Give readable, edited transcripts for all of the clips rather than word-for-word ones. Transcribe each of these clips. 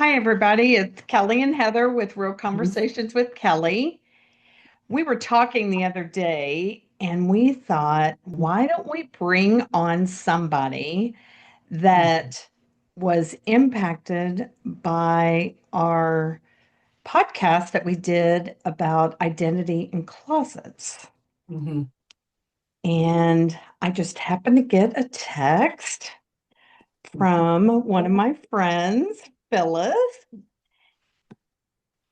Hi, everybody. It's Kelly and Heather with Real Conversations with Kelly. We were talking the other day and we thought, why don't we bring on somebody that was impacted by our podcast that we did about identity in closets? Mm-hmm. And I just happened to get a text from one of my friends, Phyllis.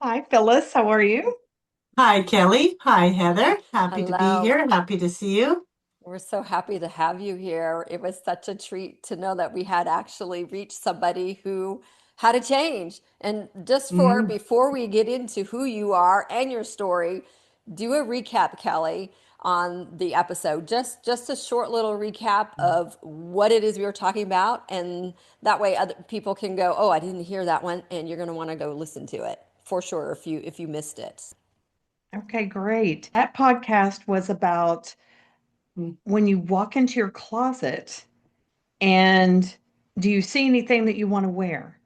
Hi, Phyllis. How are you? Hi, Kelly. Hi, Heather. Happy to be Hello. here. Happy to see you. We're so happy to have you here. It was such a treat to know that we had actually reached somebody who had a change. And just for Mhm. before we get into who you are and your story, do a recap, Kelly, on the episode. Just a short little recap of what it is we were talking about, and that way other people can go, "Oh, I didn't hear that one," and you're going to want to go listen to it for sure if you missed it. Okay, great. That podcast was about when you walk into your closet and do you see anything that you want to wear?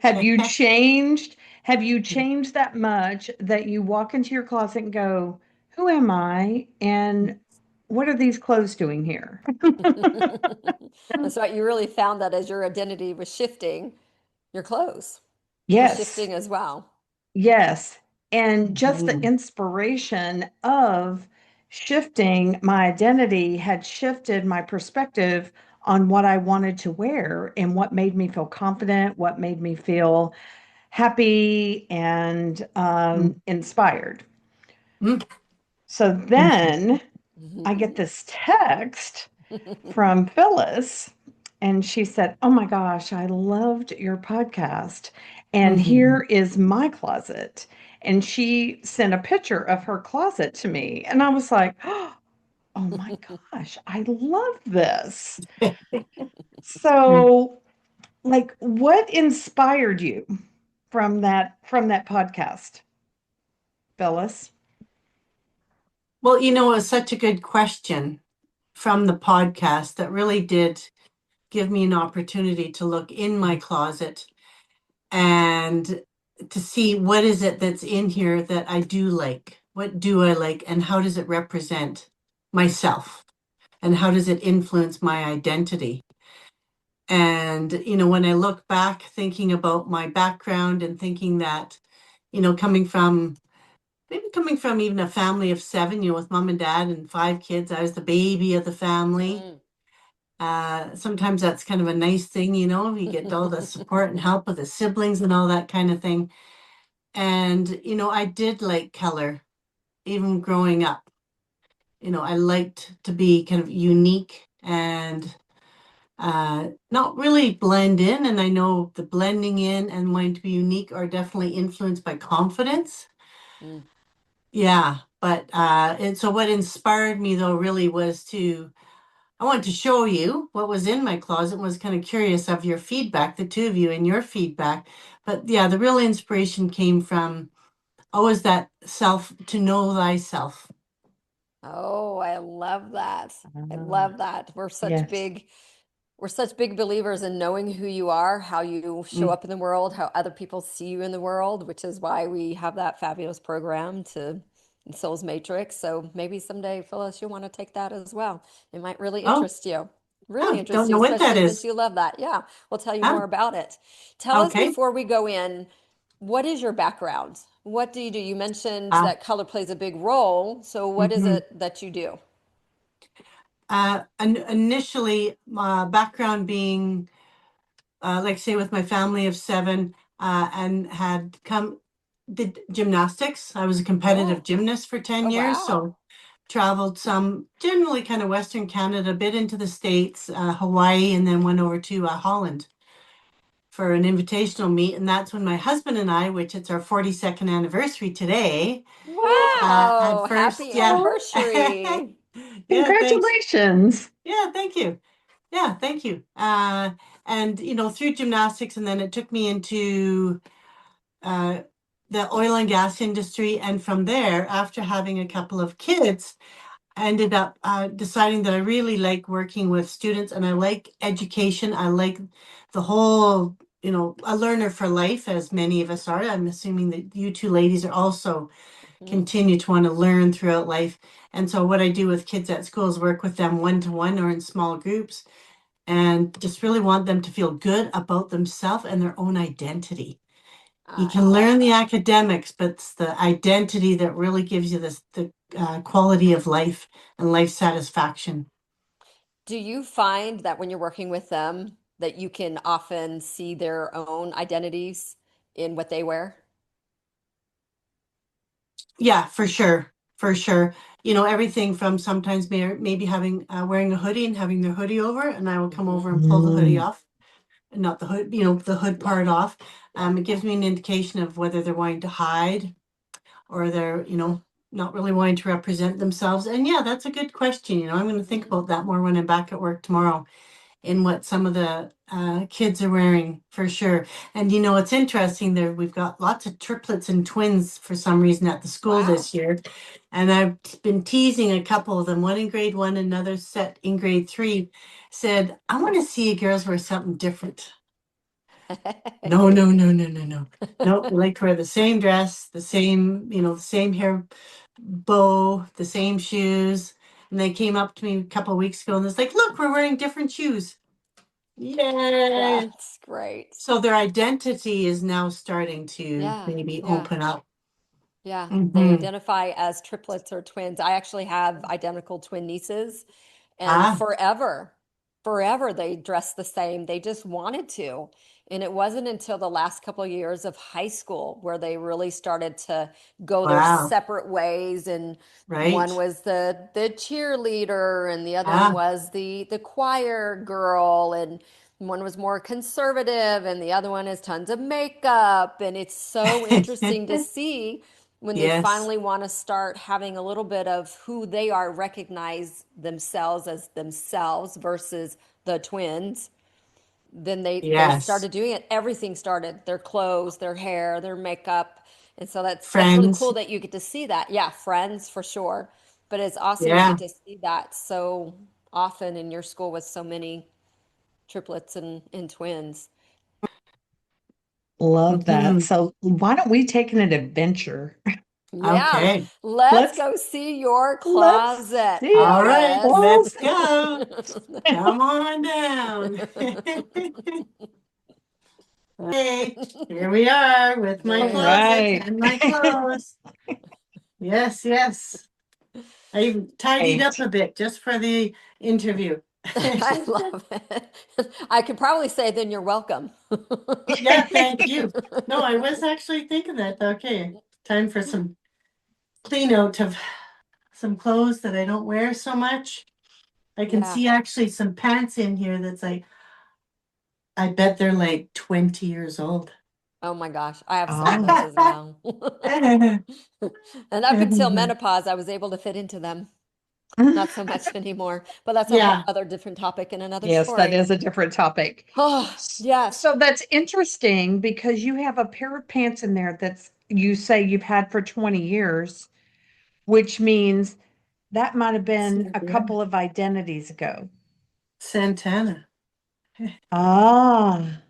Have you changed? Have you changed that much that you walk into your closet and go, who am I? And what are these clothes doing here? That's right. You really found that as your identity was shifting, your clothes were Yes, shifting as well. yes. And just the Mhm. inspiration of shifting my identity had shifted my perspective on what I wanted to wear and what made me feel confident, what made me feel happy and inspired. Mhm. So then I get this text from Phyllis, and she said, "Oh my gosh, I loved your podcast. And Mhm. here is my closet." And she sent a picture of her closet to me. And I was like, oh my gosh, I love this. So, like, what inspired you from that podcast, Phyllis? Well, it was such a good question from the podcast that really did give me an opportunity to look in my closet and to see what is it that's in here that I do like. What do I like, and how does it represent myself? And how does it influence my identity? And, when I look back, thinking about my background and thinking that, coming from even a family of seven, with mom and dad and five kids, I was the baby of the family. Mm. Sometimes that's kind of a nice thing, you get all the support and help of the siblings and all that kind of thing. And, I did like color, even growing up. I liked to be kind of unique and not really blend in. And I know the blending in and wanting to be unique are definitely influenced by confidence. Mm. Yeah. But and so what inspired me though really was I wanted to show you what was in my closet, was kind of curious of your feedback, the two of you and your feedback. But yeah, the real inspiration came from always that self, to know thyself. Oh, I love that. I Ah, love that. yes. We're such big believers in knowing who you are, how you show Mm. up in the world, how other people see you in the world, which is why we have that fabulous program to Souls Matrix. So maybe someday, Phyllis, you'll want to take that as well. It might really Oh, interest you. Really oh, interest don't you, know what that especially since is. you love that. Yeah, we'll tell you more Oh, about it. Tell us okay. before we go in, what is your background? What do you do? You mentioned Uh, that color plays a big role. So what is mhm. it that you do? Initially, my background being, like say, with my family of seven, and did gymnastics. I was a competitive Oh, gymnast for 10 oh years. wow. So traveled some, generally kind of Western Canada, a bit into the States, Hawaii, and then went over to Holland for an invitational meet. And that's when my husband and I, which it's our 42nd anniversary today, at Wow. first, Happy yeah. Oh, anniversary. Yeah, thanks. congratulations. Yeah, thank you. Yeah, thank you. And through gymnastics, and then it took me into uh, the oil and gas industry. And from there, after having a couple of kids, I ended up deciding that I really like working with students and I like education. I like the whole a learner for life, as many of us are. I'm assuming that you two ladies are also Mhm. continue to want to learn throughout life. And so what I do with kids at school is work with them one-to-one or in small groups and just really want them to feel good about themselves and their own identity. You I can love learn the that. academics, but it's the identity that really gives you the quality of life and life satisfaction. Do you find that when you're working with them that you can often see their own identities in what they wear? Yeah, for sure. For sure. Everything from sometimes maybe having wearing a hoodie and having their hoodie over, and I will come Hmm. over and pull the hoodie Mm. off, not the hood, the hood Yeah, part off. yeah, It yeah. gives me an indication of whether they're wanting to hide or they're, not really wanting to represent themselves. And yeah, that's a good question. I'm going to think Hmm. about that more when I'm back at work tomorrow in what some of the kids are wearing for sure. And it's interesting there. We've got lots of triplets and twins for some reason at the school Wow. this year. And I've been teasing a couple of them, one in grade 1, another set in grade 3, said, I want to see you girls wear something different. No, no, no, no, no, no. No, we like to wear the same dress, the same, the same hair bow, the same shoes. And they came up to me a couple of weeks ago and it's like, look, we're wearing different shoes. Yay. That's great. So their identity is now starting to Yeah, maybe yeah. open up. Yeah, they Hmm. identify as triplets or twins. I actually have identical twin nieces, and Ah, forever they dressed the same. They just wanted to. And it wasn't until the last couple of years of high school where they really started to go their wow. separate ways. And one Right. was the cheerleader, and the other one Ah, was the choir girl, and one was more conservative, and the other one has tons of makeup. And it's so interesting to see when they yes, finally want to start having a little bit of who they are, recognize themselves as themselves versus the twins, then they yes. started doing it. Everything started, their clothes, their hair, their makeup. And so that's really Friends. cool that you get to see that. Yeah, friends for sure. But it's awesome you get Yeah. to see that so often in your school with so many triplets and twins. Love that. Hmm. So why don't we take an adventure? Yeah, Okay. let's Let's go see your let's closet, see All our right. Phyllis. Let's clothes. go. Come on down. Hey, here we are with my All There. closet right. and my clothes. Yes, yes. I even tidied up Right. a bit just for the interview. I love it. I could probably say then you're welcome. Yeah, thank you. No, I was actually thinking that. Okay, time for some clean out of some clothes that I don't wear so much. I can Yeah. see actually some pants in here that's like, I bet they're like 20 years old. Oh my gosh, I have some of Oh. those as well. And up until menopause, I was able to fit into them. Not so much anymore, but that's a whole Yeah. other different topic and another Yes, that story. is a different topic. Oh, yes. So that's interesting because you have a pair of pants in there that's you say you've had for 20 years, which means that might have been a Yeah. couple of identities ago. Santana. Ah,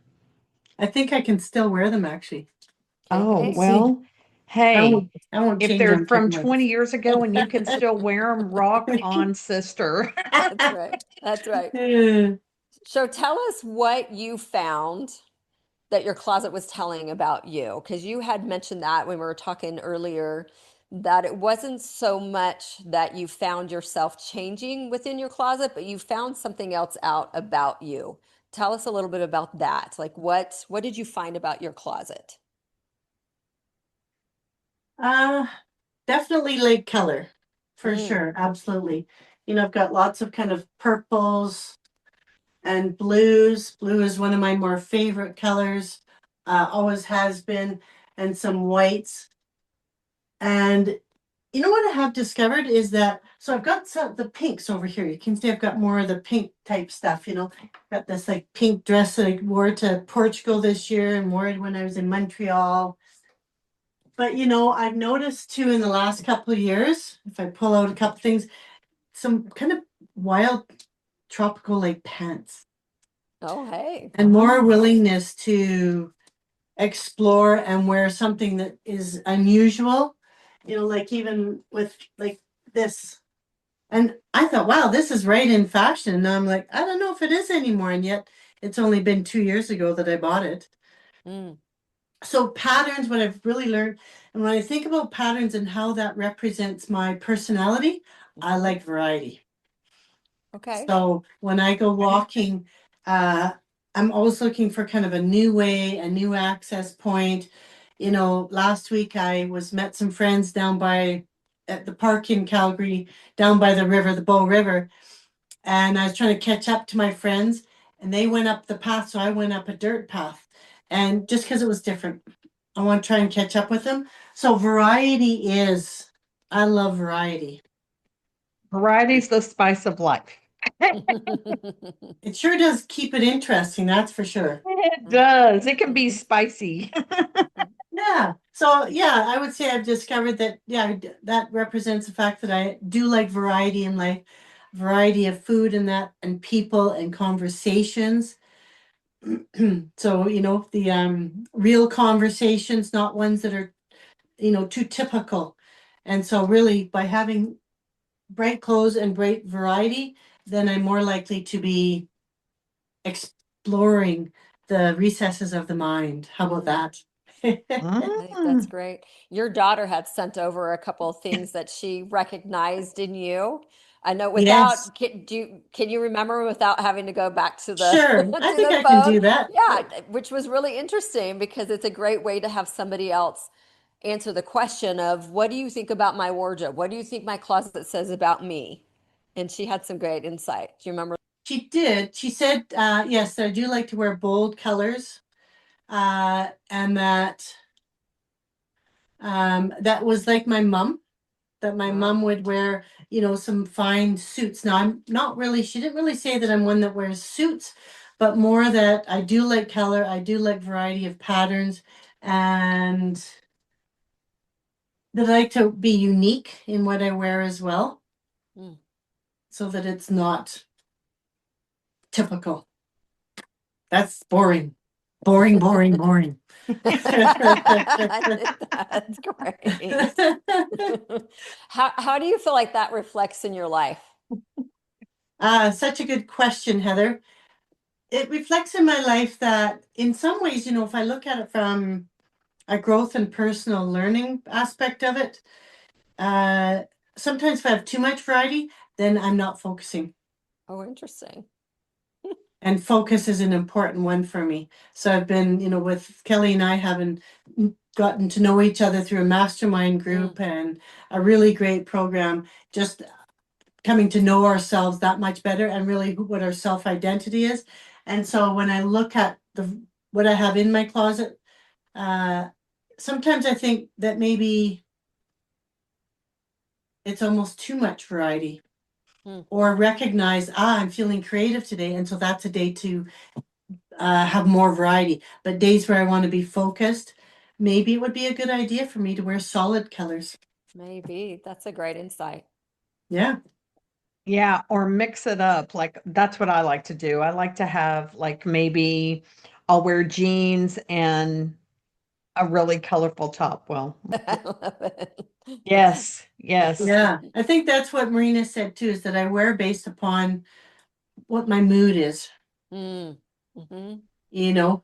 I think I can still wear them actually. oh, Okay. See, well, hey, I won't if change they're them too from much. 20 years ago and you can still wear them, rock on, sister. That's right. That's right. Yeah. So tell us what you found that your closet was telling about you, because you had mentioned that when we were talking earlier, that it wasn't so much that you found yourself changing within your closet, but you found something else out about you. Tell us a little bit about that. Like what did you find about your closet? Uh, Definitely lake color, for Mm, sure. Absolutely. I've got lots of kind of purples and blues. Blue is one of my more favorite colors, always has been, and some whites. And you know what I have discovered is that, so I've got the pinks over here. You can see I've got more of the pink type stuff, got this like pink dress that I wore to Portugal this year and wore it when I was in Montreal. But I've noticed too in the last couple of years, if I pull out a couple things, some kind of wild tropical like pants. Oh, hey. and more willingness to explore and wear something that is unusual, like even with like this. And I thought, wow, this is right in fashion. And I'm like, I don't know if it is anymore. And yet it's only been 2 years ago that I bought it. Mm, So patterns, what I've really learned, and when I think about patterns and how that represents my personality, I mhm. like variety. Okay. So when I go walking, uh, I'm always looking for kind of a new way, a new access point. Last week I met some friends down by at the park in Calgary, down by the river, the Bow River, and I was trying to catch up to my friends, and they went up the path, so I went up a dirt path, and just because it was different, I want to try and catch up with them. So I love variety. Variety's the spice of life. It sure does keep it interesting, that's for sure. It does. It can be spicy. Yeah. So yeah, I would say I've discovered that, yeah, that represents the fact that I do like variety in life, variety of food and that, and people and conversations. So, the real conversations, not ones that are, too typical. And so really by having bright clothes and bright variety, then I'm more likely to be exploring the recesses of the mind. How about that? I think that's Mm. great. Your daughter had sent over a couple of things that she recognized in you. I know Yes, without can you remember without having to go back to the sure. I to think the I can phone? do that. Yeah, which was really interesting because it's a great way to have somebody else answer the question of what do you think about my wardrobe? What do you think my closet says about me? And she had some great insight. Do you remember? She did. She said, yes, I do like to wear bold colors. And that was like my mom, that my Wow. mom would wear, some fine suits. Now, I'm not really, she didn't really say that I'm one that wears suits, but more that I do like color, I do like variety of patterns, and that I like to be unique in what I wear as well, Mm. so that it's not typical. That's boring. Boring, boring, boring. I think that's great. How do you feel like that reflects in your life? Such a good question, Heather. It reflects in my life that in some ways, if I look at it from a growth and personal learning aspect of it, uh, sometimes if I have too much variety, then I'm not focusing. Oh, interesting. And focus is an important one for me. So I've been, with Kelly and I having gotten to know each other through a mastermind Mm, group and a really great program, just coming to know ourselves that much better and really what our self identity is. And so when I look at what I have in my closet, uh, sometimes I think that maybe it's almost too much variety, mm. or recognize, I'm feeling creative today. And so that's a day to have more variety. But days where I want to be focused, maybe it would be a good idea for me to wear solid colors. Maybe that's a great insight. Yeah. Yeah, or mix it up. Like that's what I like to do. I like to have like maybe I'll wear jeans and a really colorful top. Well, I love it. yes, yes. Yeah. I think that's what Marina said too, is that I wear based upon what my mood is. Mm, hmm.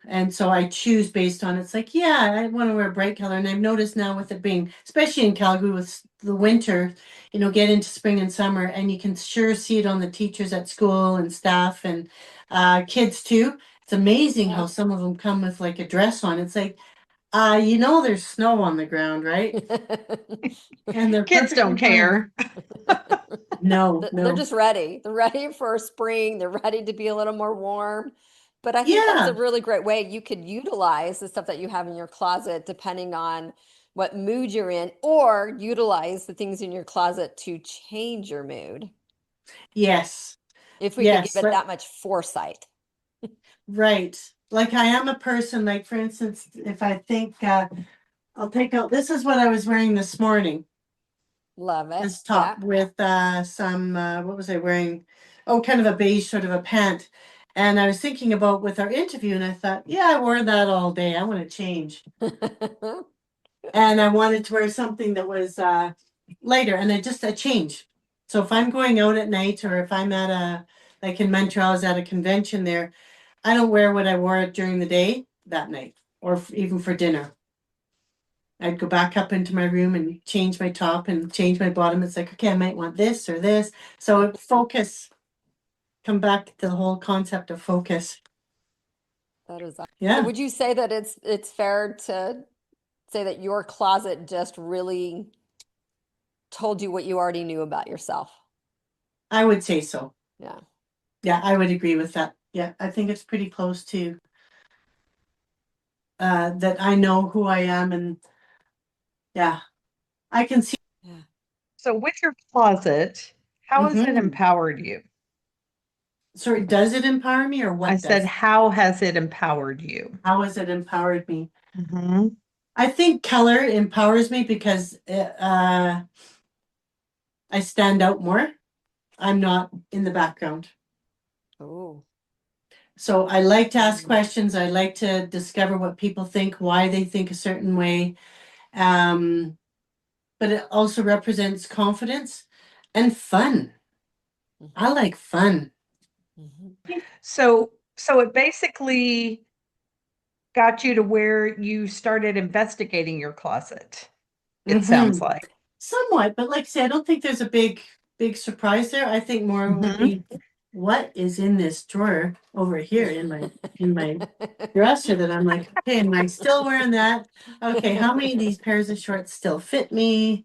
And so I choose based on it's like, yeah, I want to wear a bright color. And I've noticed now with it being, especially in Calgary with the winter, get into spring and summer, and you can sure see it on the teachers at school and staff and kids too. It's amazing how Yeah. some of them come with like a dress on. It's like, there's snow on the ground, right? And they're Kids don't perfectly fine. care. No, They're no. just ready. They're ready for spring. They're ready to be a little more warm. But I think that's a Yeah. really great way you could utilize the stuff that you have in your closet depending on what mood you're in, or utilize the things in your closet to change your mood Yes. if we could give Yes. it that much foresight. Right. Like I am a person, like for instance, if I think I'll take out, this is what I was wearing this morning, Love it. this Yeah. top with some what was I wearing? Oh, kind of a beige sort of a pant. And I was thinking about with our interview, and I thought, yeah, I wore that all day. I want to change. And I wanted to wear something that was lighter, and just a change. So if I'm going out at night, or if I'm like in Montreal, I was at a convention there, I don't wear what I wore during the day that night, or even for dinner. I'd go back up into my room and change my top and change my bottom. It's like, okay, I might want this or this. So focus, come back to the whole concept of focus. That is awesome. So Yeah, would you say that it's fair to say that your closet just really told you what you already knew about yourself? I would say so. Yeah. Yeah, I would agree with that. Yeah, I think it's pretty close to that I know who I am, and yeah, I can see. Yeah. So with your closet, how has it Mhm. empowered you? Sorry, does it empower me, or I what said, does? how has it empowered you? How has it empowered me? Hmm. I think color empowers me because I stand out more. I'm not in the background. Oh. So I like to ask questions. I like to discover what people think, why they think a certain way. Um, but it also represents confidence and fun. I like fun. Mm-hmm. So it basically got you to where you started investigating your closet, it sounds Mm-hmm. like. Somewhat, but like I said, I don't think there's a big surprise there. I think more would Hmm. be what is in this drawer over here in my dresser that I'm like, okay, am I still wearing that? Okay, how many of these pairs of shorts still fit me?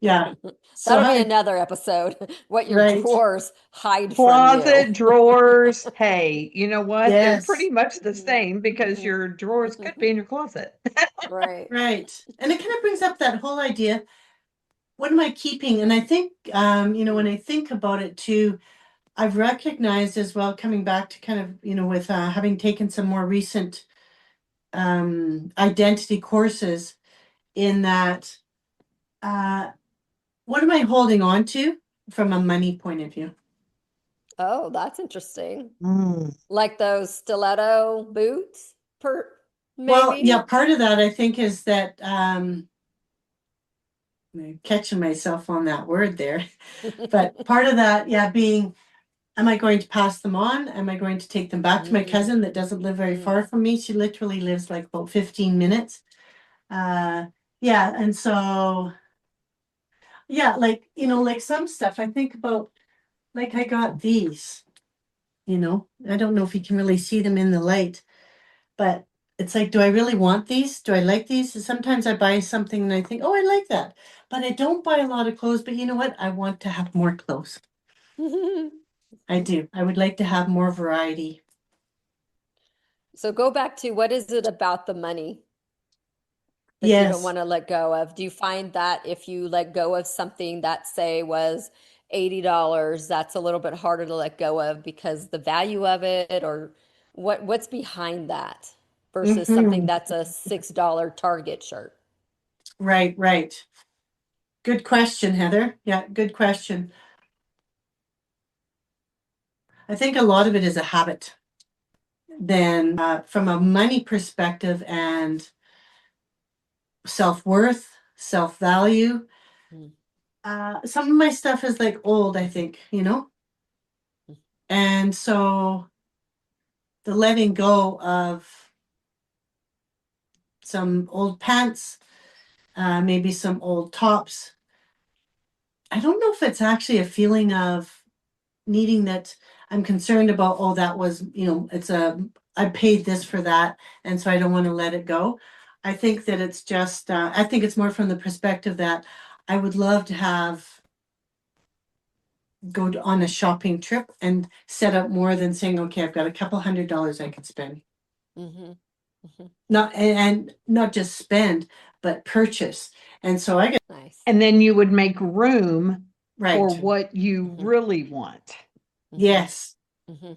Yeah. So That'll be I another episode. What your right. drawers hide from you. Closet drawers. Hey, you know what? They're Yes. pretty much the Mhm. same because Mhm. your drawers could be in your closet. Right. Right. And it kind of brings up that whole idea. What am I keeping? And I think when I think about it too, I've recognized as well, coming back to kind of, with having taken some more recent identity courses, in that what am I holding on to from a money point of view? Oh, that's interesting. Mm. Like those stiletto boots, per Well, yeah, maybe. part of that I think is that I'm catching myself on that word there, but part of that, yeah, being, am I going to pass them on? Am I going to take them back to my Mm, cousin that doesn't live very mm, far from me? She literally lives like about 15 minutes. Uh, yeah, and so yeah, like like some stuff I think about, like I got these, I don't know if you can really see them in the light, but it's like, do I really want these? Do I like these? Sometimes I buy something and I think, oh, I like that, but I don't buy a lot of clothes. But you know what? I want to have more clothes. mm. I do. I would like to have more variety. So go back to what is it about the money that you don't Yes. want to let go of? Do you find that if you let go of something that, say, was $80, that's a little bit harder to let go of because the value of it, or what's behind that versus something Hmm. that's a $6 Target shirt? Right, right. Good question, Heather. Yeah, good question. I think a lot of it is a habit. Then, from a money perspective and self worth, self value, Mm, some of my stuff is like old, I think. And so the letting go of some old pants, maybe some old tops. I don't know if it's actually a feeling of needing that. I'm concerned about, oh, that was, I paid this for that. And so I don't want to let it go. I think that it's just, I think it's more from the perspective that I would love to on a shopping trip and set up more than saying, okay, I've got a couple $100 I could spend. mhm, mhm. Not and not just spend, but purchase. And so I get Nice. And then you would make room for right. what you Mhm, really want. mhm, Yes. mhm.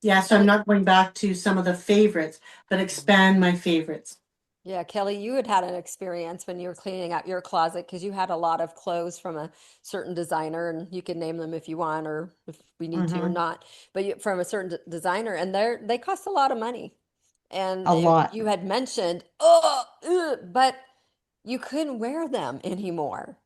Yeah. So And I'm it, not going back to some of the favorites, but mhm. expand my favorites. Yeah, Kelly, you had had an experience when you were cleaning out your closet because you had a lot of clothes from a certain designer, and you can name them if you want or if we need to or Hmm. not. But from a certain designer, and they cost a lot of money. And A lot. you had mentioned, oh, ugh, but you couldn't wear them anymore.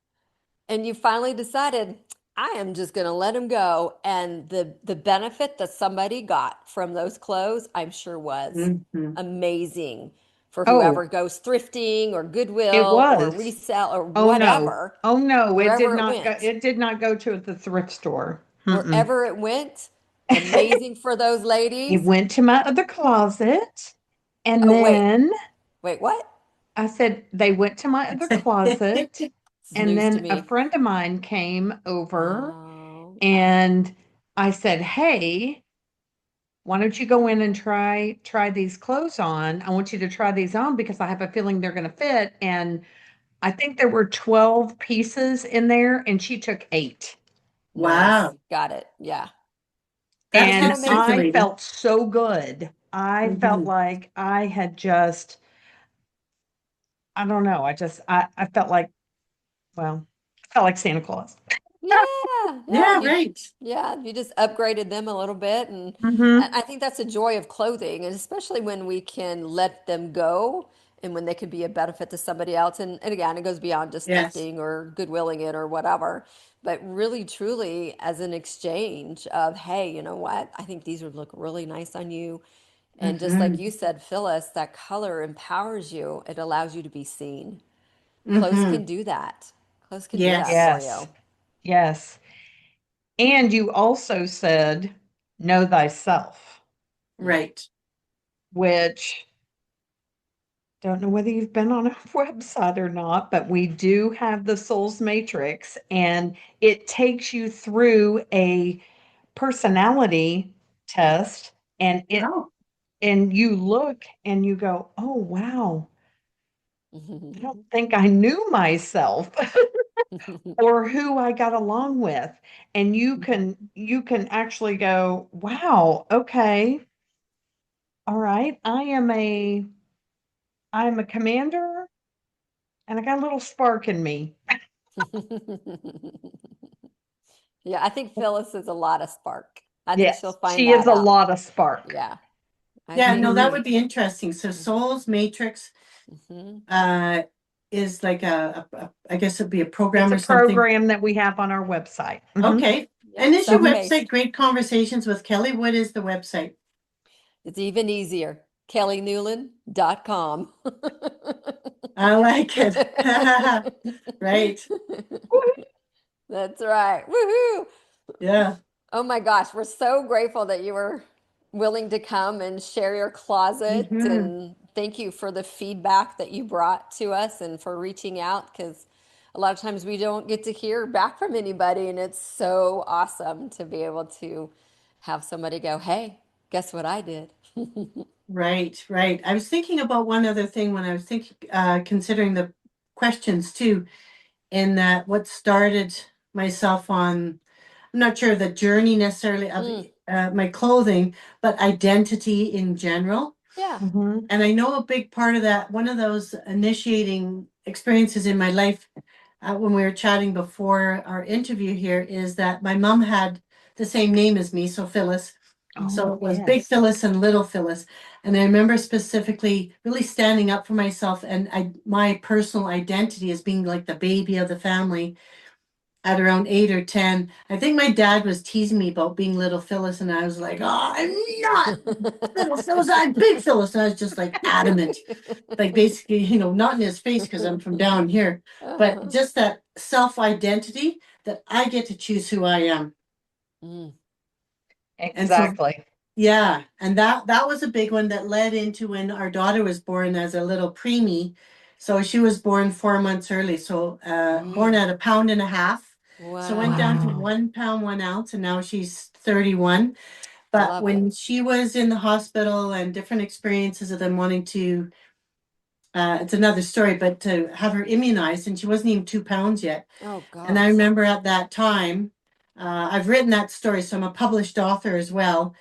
And you finally decided, I am just going to let them go. And the benefit that somebody got from those clothes, I'm sure was Hmm. amazing for Oh, whoever goes thrifting or it Goodwill or was. resell or Oh no. whatever, Oh no, it did wherever it not go. went. It did not go to the thrift store. Mm-mm. Wherever it went, amazing for those It ladies. went to my other closet, and Oh, wait, then wait, what? I said they went to my other closet, This is and news to then a me. friend of mine came over, Oh, and I said, "Hey, why don't you go in and try these clothes on? I want you to try these on because I have a feeling they're going to fit." And I think there were 12 pieces in there, and she took 8. nice. Wow, Got it. Yeah. that's Isn't And that good amazing? I circulating. felt so good. I felt Hmm. like I had just, I don't know, I felt like, well, I felt like Santa Claus. Yeah, yeah, Yeah, right. you just upgraded them a little bit, and Hmm. I think that's a joy of clothing, and especially when we can let them go, and when they could be a benefit to somebody else. And again, it goes beyond just Yes. thrifting or goodwilling it or whatever, but really, truly, as an exchange of, hey, you know what? I think these would look really nice on you, and just like Hmm. you said, Phyllis, that color empowers you. It allows you to be seen. Clothes Hmm. can do that. Clothes can do that Yes. for Yes. you. Yes. And you also said, know thyself, Mm. Right. which don't know whether you've been on a website or not, but we do have the Souls Matrix, and it takes you through a personality test, and Oh. you look and you go, oh wow, I don't think I knew myself or who I got along with. And you can actually go, wow, okay, all right, I'm a commander, and I got a little spark in me. Yeah, I think Phyllis is a lot of spark. I think she'll Yes, find she is that a out. lot of spark. Yeah, I Yeah, think no, that Hmm. would be interesting. So Souls Matrix mhm. uh is like I guess it'd be a It's program a or something. program that we have on our website. Hmm. Okay. And Yep, is your Hmm. website self-paced. Great Conversations with Kelly? What is the website? It's even easier. KellyNewland.com. I like it. Right. That's right. Woohoo! Yeah. Oh my gosh, we're so grateful that you were willing to come and share your closet. Hmm. And thank you for the feedback that you brought to us and for reaching out because a lot of times we don't get to hear back from anybody. And it's so awesome to be able to have somebody go, hey, guess what I did? Right, right. I was thinking about one other thing when I was thinking, considering the questions too, in that what started myself on, I'm not sure the journey necessarily of Mm, my clothing, but identity in general. yeah. Hmm. And I know a big part of that, one of those initiating experiences in my life, when we were chatting before our interview here, is that my mom had the same name as me, so Phyllis. So Oh, it was Big yes. Phyllis and Little Phyllis. And I remember specifically really standing up for myself and my personal identity as being like the baby of the family at around 8 or 10. I think my dad was teasing me about being Little Phyllis, and I was like, oh, I'm not Little Phyllis, I'm Big Phyllis. And I was just like adamant, like basically, not in his face because I'm from down here, but Uh-huh. just that self identity that I get to choose who I am. Mm, And so, Exactly. yeah, and that was a big one that led into when our daughter was born as a little preemie. So she was born 4 months early. So born mm. at a pound and a half. So went down to Wow. Wow. 1 pound 1 ounce, and now she's 31. I But love it. when she was in the hospital and different experiences of them wanting to, it's another story, but to have her immunized, and she wasn't even 2 pounds yet. Oh And I gosh. remember at that time, I've written that story, so I'm a published author as well.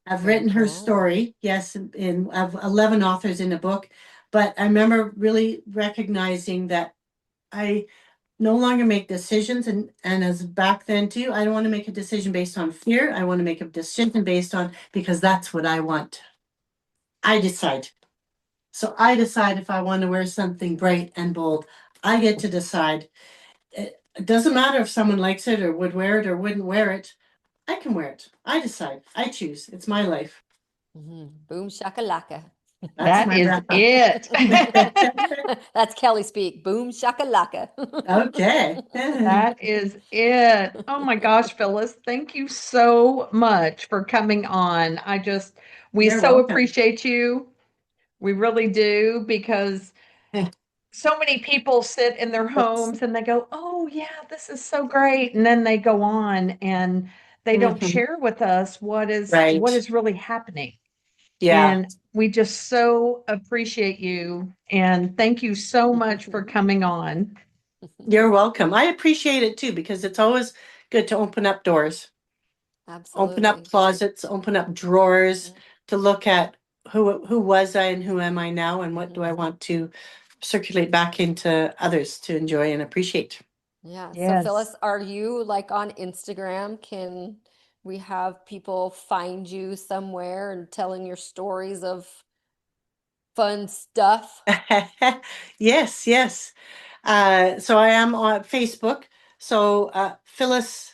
I've Very written her cool. story, yes, of 11 authors in a book. But I remember really recognizing that I no longer make decisions, and as back then too, I don't want to make a decision based on fear. I want to make a decision based on, because that's what I want. I decide. So I decide if I want to wear something bright and bold. I get to decide. It doesn't matter if someone likes it or would wear it or wouldn't wear it. I can wear it. I decide. I choose. It's my life. Boom shakalaka. That's That my is wrap up. it. That's Kelly speak. Boom shakalaka. Okay. That is it. Oh my gosh, Phyllis, thank you so much for coming on. We You're so welcome. appreciate you. We really do, because so many people sit in their homes and they go, "Oh, yeah, this is so great." And then they go on and they don't Mhm. share with us what Right. is really happening. Yeah. And we just so appreciate you. And thank you so much for coming on. You're welcome. I appreciate it too, because it's always good to open up doors, open up Absolutely. closets, open up drawers to look at who was I and who am I now, and what do I want to circulate back into others to enjoy and appreciate. Yeah. So Yes. Phyllis, are you like on Instagram? Can we have people find you somewhere and telling your stories of fun stuff? Yes, yes. So I am on Facebook. So Phyllis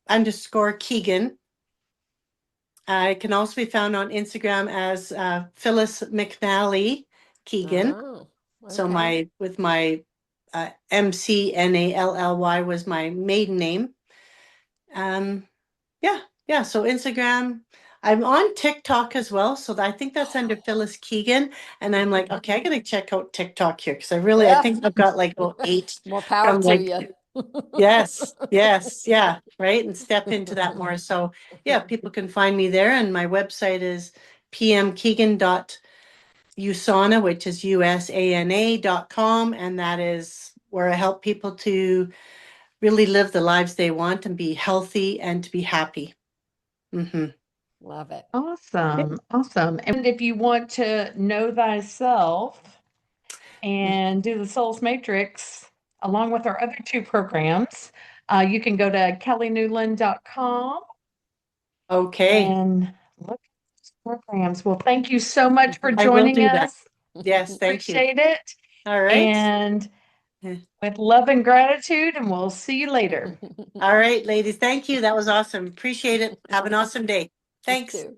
underscore Keegan. I can also be found on Instagram as Phyllis McNally Keegan. Oh, So okay. my McNally was my maiden name. Um, yeah, yeah. So Instagram. I'm on TikTok as well. So I think that's under Phyllis Keegan. And I'm like, okay, I gotta check out TikTok here, because I Yeah. think I've got like about 8 More power from to like, you. yes, yes, yeah, right. And step into that more. So yeah, people can find me there. And my website is pmkeegan.usana, which is USANA.com. And that is where I help people to really live the lives they want and be healthy and to be happy. Mm-hmm. Love it. Awesome. Awesome. And if you want to know thyself and do the Souls Matrix along with our other two programs, you can go to kellynewland.com Okay, and look at those programs. Well, thank you so much for I will joining do that. us. Yes, thank you. Appreciate it. All right. And with love and gratitude, and we'll see you later. All right, ladies. Thank you. That was awesome. Appreciate it. Have an awesome day. You Thanks. too.